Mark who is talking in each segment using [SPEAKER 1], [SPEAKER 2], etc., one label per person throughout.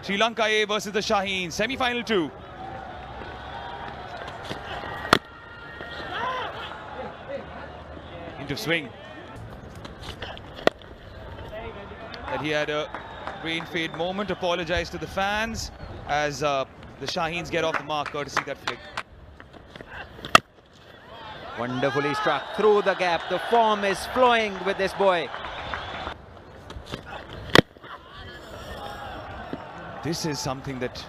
[SPEAKER 1] Sri Lanka A versus the Shaheen, semi-final 2. Into swing. That he had a rain fade moment. Apologize to the fans as the Shaheens get off the mark courtesy that flick.
[SPEAKER 2] Wonderfully struck through the gap. The form is flowing with this boy.
[SPEAKER 1] This is something that...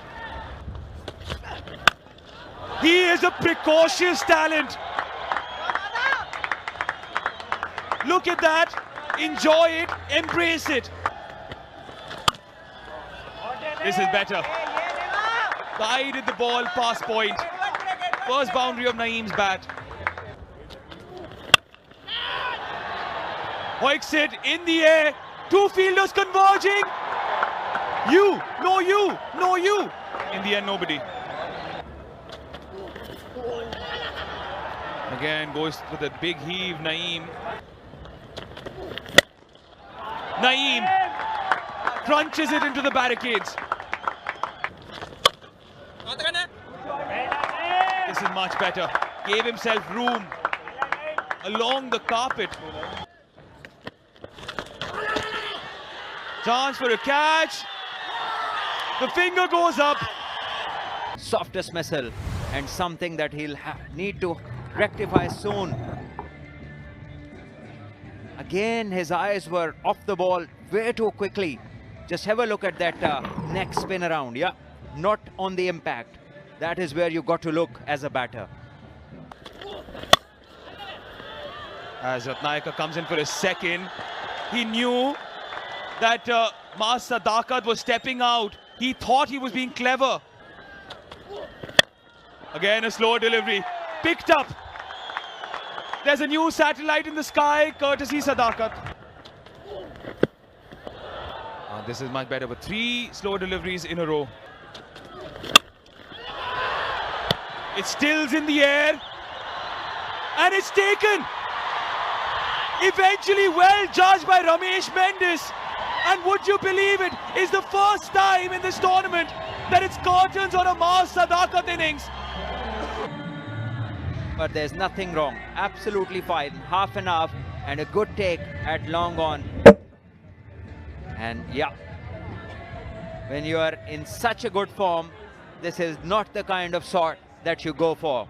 [SPEAKER 1] He is a precocious talent. Look at that. Enjoy it. Embrace it. This is better. Guided the ball past point. First boundary of Naeem's bat. Hoiks it in the air. Two fielders converging. You, no you, no you. In the end, nobody. Again, goes with a big heave, Naeem. Naeem crunches it into the barricades. This is much better. Gave himself room along the carpet. Chance for a catch. The finger goes up.
[SPEAKER 2] Soft dismissal and something that he'll need to rectify soon. Again, his eyes were off the ball way too quickly. Just have a look at that neck spin around. Yeah, not on the impact. That is where you got to look as a batter.
[SPEAKER 1] As Ratnayaka comes in for a second, he knew that Maaz Sadakat was stepping out. He thought he was being clever. Again, a slow delivery. Picked up. There's a new satellite in the sky, courtesy Sadakat. This is much better, but 3 slow deliveries in a row. It stills in the air. And it's taken. Eventually well judged by Ramesh Mendes. And would you believe it, is the first time in this tournament that it's curtains on a Maaz Sadakat innings.
[SPEAKER 2] But there's nothing wrong. Absolutely fine. Half and half and a good take at long on. And yeah, when you are in such a good form, this is not the kind of shot that you go for.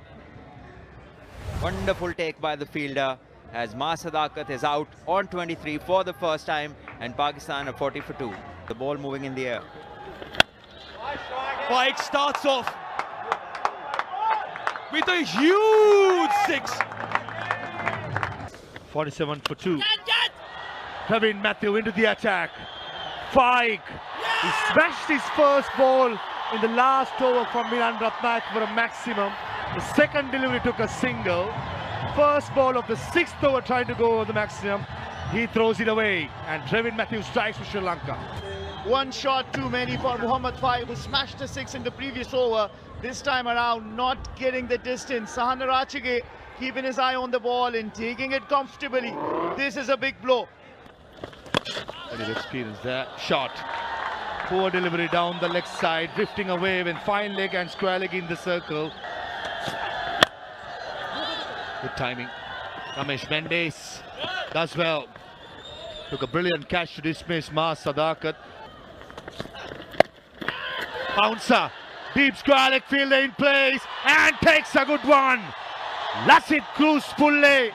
[SPEAKER 2] Wonderful take by the fielder as Maaz Sadakat is out on 23 for the first time and Pakistan are 40 for 2. The ball moving in the air.
[SPEAKER 1] Pike starts off with a huge 6.
[SPEAKER 3] 47 for 2. Praveen Matthew into the attack. Pike. He smashed his first ball in the last over from Miran Ratnayak for a maximum. The second delivery took a single. First ball of the 6th over trying to go over the maximum. He throws it away and Praveen Matthew strikes for Sri Lanka.
[SPEAKER 4] One shot too many for Muhammad Faiq, who smashed a 6 in the previous over. This time around, not getting the distance. Sahana Rachige keeping his eye on the ball and taking it comfortably. This is a big blow.
[SPEAKER 3] And he'll experience that shot. Poor delivery down the leg side, drifting away with fine leg and square leg in the circle. Good timing. Ramesh Mendes does well. Took a brilliant catch to dismiss Maaz Sadakat. Bouncer. Deep square leg fielder in place and takes a good one. Lassit Cruz Pulle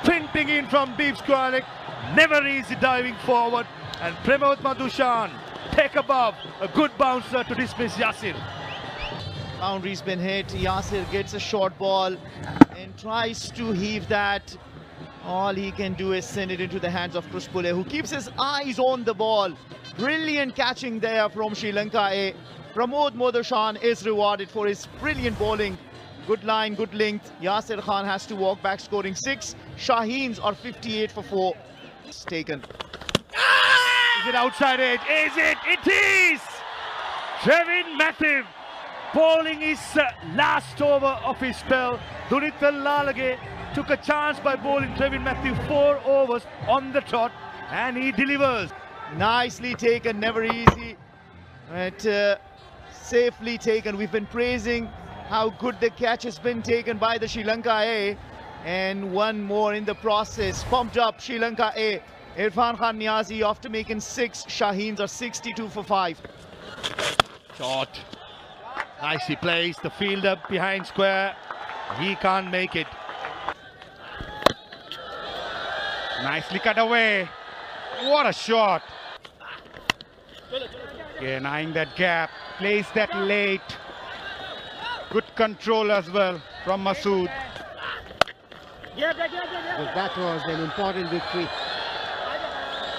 [SPEAKER 3] sprinting in from deep square leg. Never easy diving forward. And Pramod Madushan take above. A good bouncer to dismiss Yasir.
[SPEAKER 4] Boundary's been hit. Yasir gets a short ball and tries to heave that. All he can do is send it into the hands of Cruz Pulle, who keeps his eyes on the ball. Brilliant catching there from Sri Lanka A. Pramod Madushan is rewarded for his brilliant bowling. Good line, good length. Yasir Khan has to walk back scoring 6. Shaheens are 58 for 4. It's taken.
[SPEAKER 3] Is it outside edge? Is it? It is! Praveen Matthew bowling his last over of his spell. Dunit Lalage took a chance by bowling Praveen Matthew 4 overs on the trot and he delivers.
[SPEAKER 4] Nicely taken, never easy. But safely taken. We've been praising how good the catch has been taken by the Sri Lanka A. And one more in the process. Pumped up Sri Lanka A. Irfan Khan Niazi after making 6. Shaheens are 62 for 5.
[SPEAKER 3] Shot. Nicely placed. The fielder behind square. He can't make it. Nicely cut away. What a shot. Again, eyeing that gap. Plays that late. Good control as well from Masood.
[SPEAKER 5] Because that was an important victory.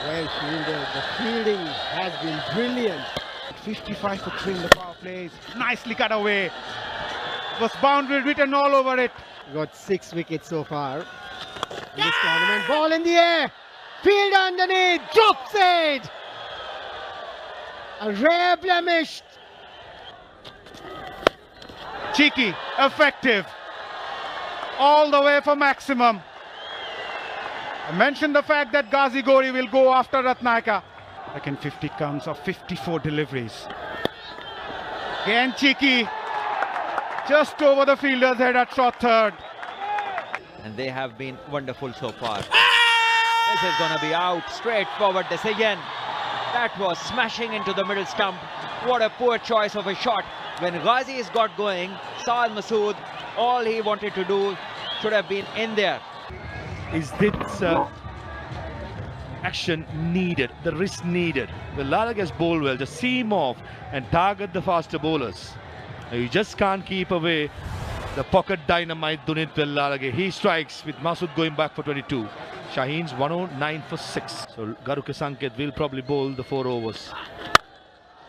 [SPEAKER 5] Well fielded. The fielding has been brilliant.
[SPEAKER 3] 55 for 3 in the power plays. Nicely cut away. Was boundary written all over it.
[SPEAKER 5] Got 6 wickets so far in this tournament. Ball in the air. Field underneath. Drops it. A rare blemish.
[SPEAKER 3] Cheeky, effective. All the way for maximum. I mentioned the fact that Ghazi Gori will go after Ratnayaka. Second 50 comes of 54 deliveries. Again cheeky. Just over the fielder's head at short third.
[SPEAKER 2] And they have been wonderful so far. This is going to be out. Straightforward decision. That was smashing into the middle stump. What a poor choice of a shot. When Ghazi has got going, Saad Masood, all he wanted to do should have been in there.
[SPEAKER 3] Is this action needed, the risk needed? Well, Lalage has bowled well, just see him off and target the faster bowlers. Now, you just can't keep away the pocket dynamite Dunit Lalage. He strikes with Masood going back for 22. Shaheen's 109 for 6. So Garuke Sanket will probably bowl the 4 overs.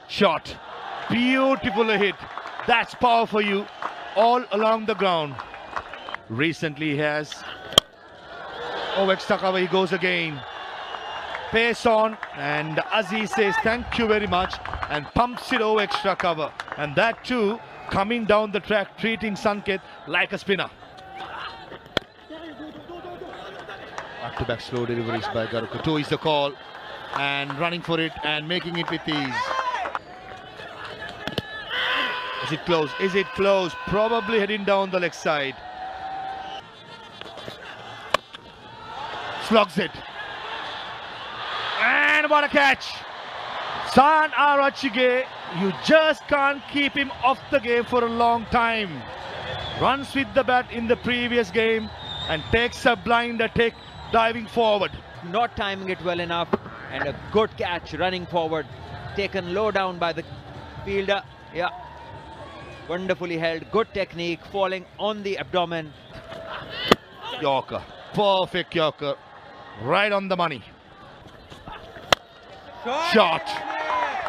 [SPEAKER 3] Shot. Beautiful hit. That's power for you all along the ground. Recently he has extra cover. He goes again. Pace on, and Aziz says thank you very much and pumps it over extra cover. And that too coming down the track, treating Sanket like a spinner. Back-to-back slow deliveries by Garuke. 2 is the call, and running for it and making it with ease. Is it close? Is it close? Probably heading down the leg side. Slugs it. And what a catch! San Arachige, you just can't keep him off the game for a long time. Runs with the bat in the previous game and takes a blinder take diving forward.
[SPEAKER 2] Not timing it well enough, and a good catch running forward. Taken low down by the fielder. Yeah. Wonderfully held, good technique, falling on the abdomen.
[SPEAKER 3] Yorker, perfect Yorker, right on the money. Shot.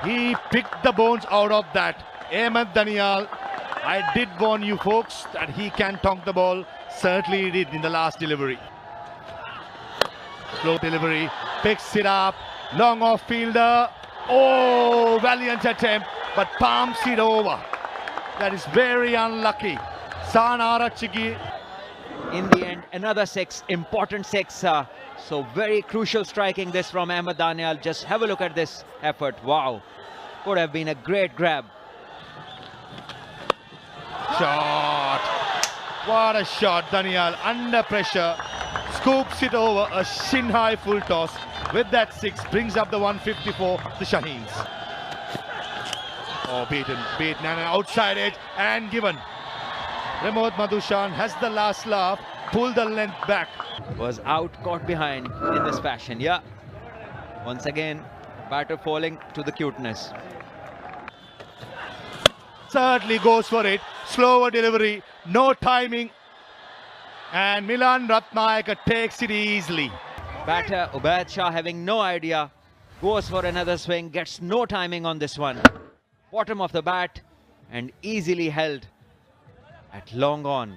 [SPEAKER 3] He picked the bones out of that. Ahmed Danial, I did warn you folks that he can tonk the ball. Certainly he did in the last delivery. Slow delivery, picks it up, long off fielder. Oh, valiant attempt, but palms it over. That is very unlucky. San Arachige.
[SPEAKER 2] In the end, another 6, important 6. So very crucial striking this from Ahmed Danial. Just have a look at this effort. Wow. Would have been a great grab.
[SPEAKER 3] Shot. What a shot, Danial. Under pressure. Scoops it over. A shin high full toss. With that 6, brings up the 154, the Shaheens. Oh, beaten and an outside edge and given. Pramod Madushan has the last laugh, pulled the length back.
[SPEAKER 2] Was out, caught behind in this fashion. Yeah. Once again, batter falling to the cuteness.
[SPEAKER 3] Certainly goes for it. Slower delivery, no timing. And Milan Ratnayaka takes it easily.
[SPEAKER 2] Batter Ubaid Shah having no idea. Goes for another swing, gets no timing on this one. Bottom of the bat and easily held at long on.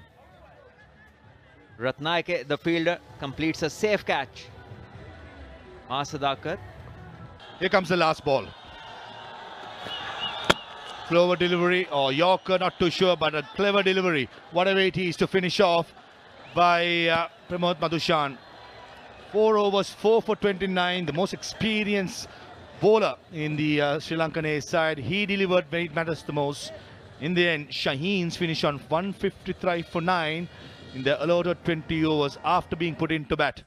[SPEAKER 2] Ratnayake, the fielder, completes a safe catch. Masadakar.
[SPEAKER 3] Here comes the last ball. Slower delivery, or Yorker, not too sure, but a clever delivery. Whatever it is to finish off by Pramod Madushan. 4 overs, 4 for 29, the most experienced bowler in the Sri Lankan A side. He delivered when it matters the most. In the end, Shaheen's finished on 153 for 9 in the allotted 20 overs after being put into bat.